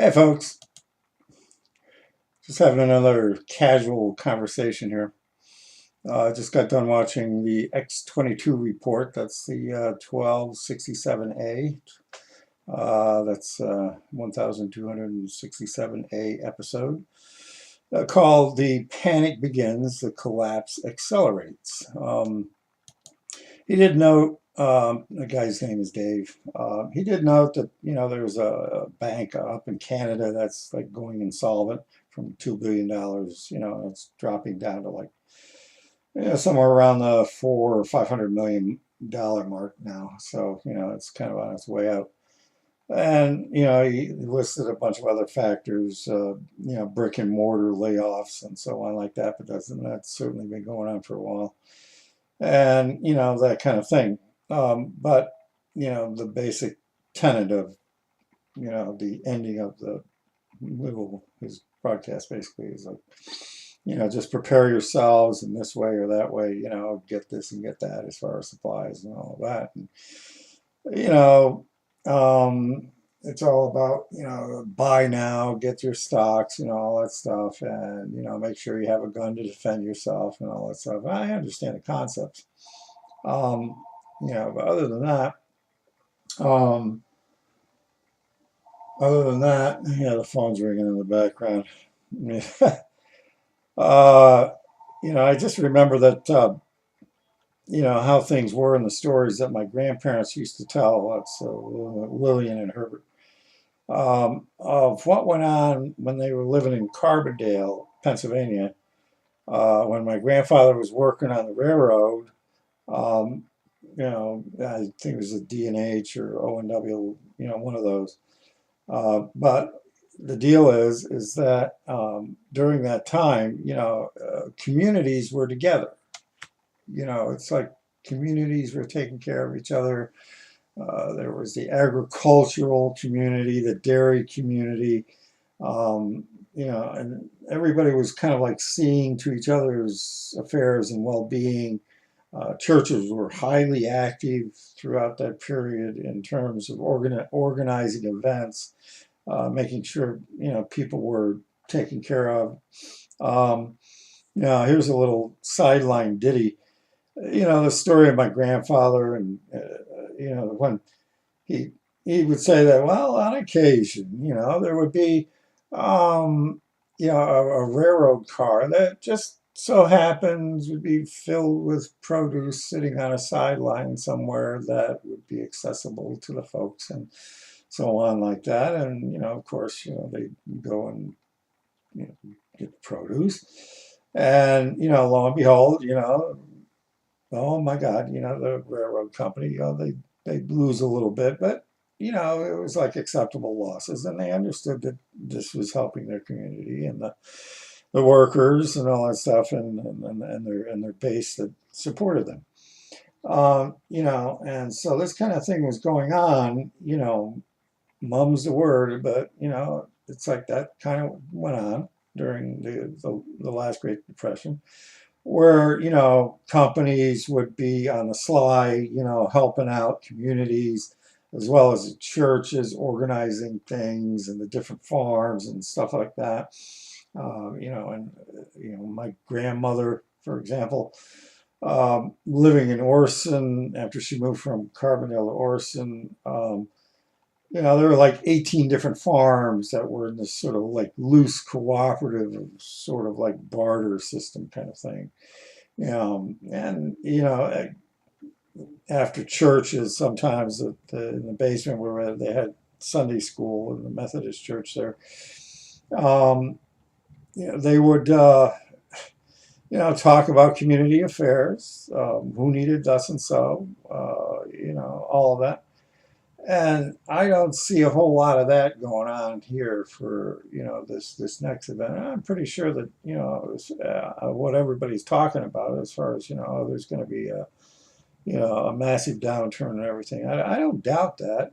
Hey folks, just having another casual conversation here. I just got done watching the X22 report. That's the 1267A. That's 1267A episode called "The Panic Begins, the Collapse Accelerates." He did note, the guy's name is Dave. He did note that, there's a bank up in Canada that's like going insolvent from $2 billion. It's dropping down to like, somewhere around the $400 or $500 million mark now. So, it's kind of on its way out. And, he listed a bunch of other factors, brick and mortar layoffs and so on like that, but that's certainly been going on for a while. And that kind of thing. But the basic tenet of the ending of the his broadcast basically is like, just prepare yourselves in this way or that way, get this and get that as far as supplies and all of that. And, it's all about, buy now, get your stocks, all that stuff, and, make sure you have a gun to defend yourself and all that stuff. I understand the concepts. But um, yeah, the phone's ringing in the background. I just remember that, how things were in the stories that my grandparents used to tell. That's Lillian and Herbert. Of what went on when they were living in Carbondale, Pennsylvania, when my grandfather was working on the railroad. I think it was a D&H or O&W, one of those. But the deal is that during that time, communities were together. It's like communities were taking care of each other. There was the agricultural community, the dairy community, and everybody was kind of like seeing to each other's affairs and well-being. Churches were highly active throughout that period in terms of organizing events, making sure people were taken care of. Here's a little sideline ditty. The story of my grandfather, and when he would say that, well, on occasion, there would be, a railroad car that just so happens would be filled with produce sitting on a sideline somewhere that would be accessible to the folks and so on like that. And, of course, they go and get the produce. And, lo and behold, oh my God, the railroad company, they lose a little bit, but it was like acceptable losses, and they understood that this was helping their community and the workers and all that stuff, and their base that supported them. And so this kind of thing was going on. Mum's the word, but it's like that kind of went on during the last Great Depression, where companies would be on the sly, helping out communities, as well as the churches organizing things and the different farms and stuff like that. My grandmother, for example, living in Orson after she moved from Carbondale to Orson. There were like 18 different farms that were in this sort of like loose cooperative, sort of like barter system kind of thing. And after churches, sometimes in the basement where they had Sunday school in the Methodist church there, they would talk about community affairs, who needed thus and so, all of that. And I don't see a whole lot of that going on here for this next event. And I'm pretty sure that what everybody's talking about as far as there's going to be a massive downturn and everything. I don't doubt that.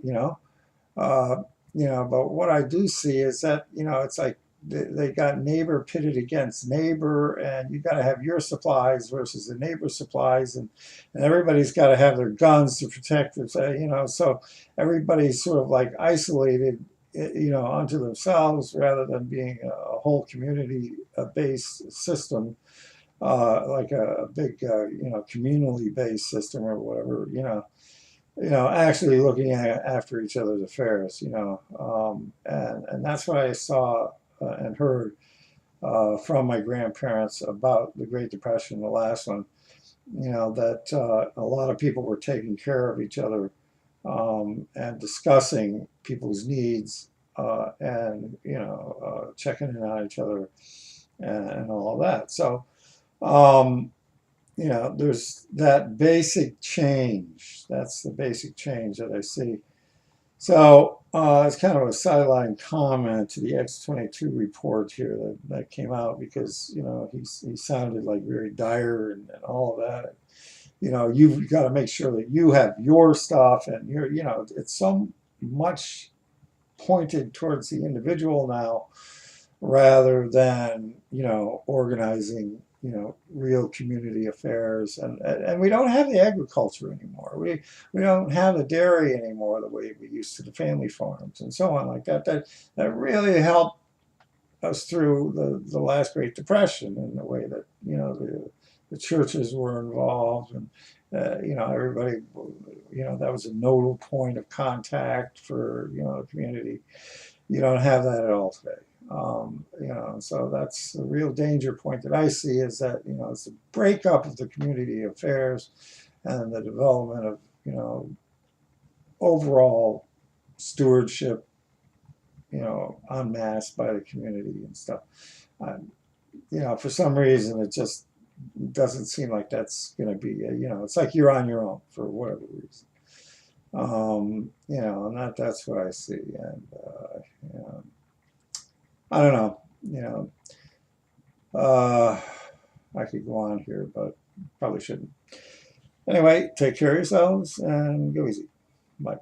But what I do see is that it's like they got neighbor pitted against neighbor, and you got to have your supplies versus the neighbor's supplies, and everybody's got to have their guns to protect themselves. So everybody's sort of like isolated you know, onto themselves rather than being a whole community-based system, like a big, you know, communally based system or whatever, you know, actually looking after each other's affairs, you know, and that's what I saw and heard from my grandparents about the Great Depression, the last one, you know, that a lot of people were taking care of each other and discussing people's needs and, you know, checking in on each other and all of that. So, you know, there's that basic change. That's the basic change that I see. So it's kind of a sideline comment to the X22 report here that came out because, you know, he sounded like very dire and all of that. You know, you've got to make sure that you have your stuff and you're, you know, it's so much pointed towards the individual now rather than, you know, organizing, you know, real community affairs. And we don't have the agriculture anymore. We don't have the dairy anymore the way we used to, the family farms and so on like that. That really helped us through the last Great Depression in the way that, you know, the churches were involved and, you know, everybody, you know, that was a nodal point of contact for, you know, the community. You don't have that at all today. You know, so that's the real danger point that I see is that, you know, it's the breakup of the community affairs and the development of, you know, overall stewardship, you know, en masse by the community and stuff. You know, for some reason, it just doesn't seem like that's going to be, you know, it's like you're on your own for whatever reason. You know, and that's what I see. And, you know, I don't know, you know, I could go on here, but probably shouldn't. Anyway, take care of yourselves and go easy. Bye.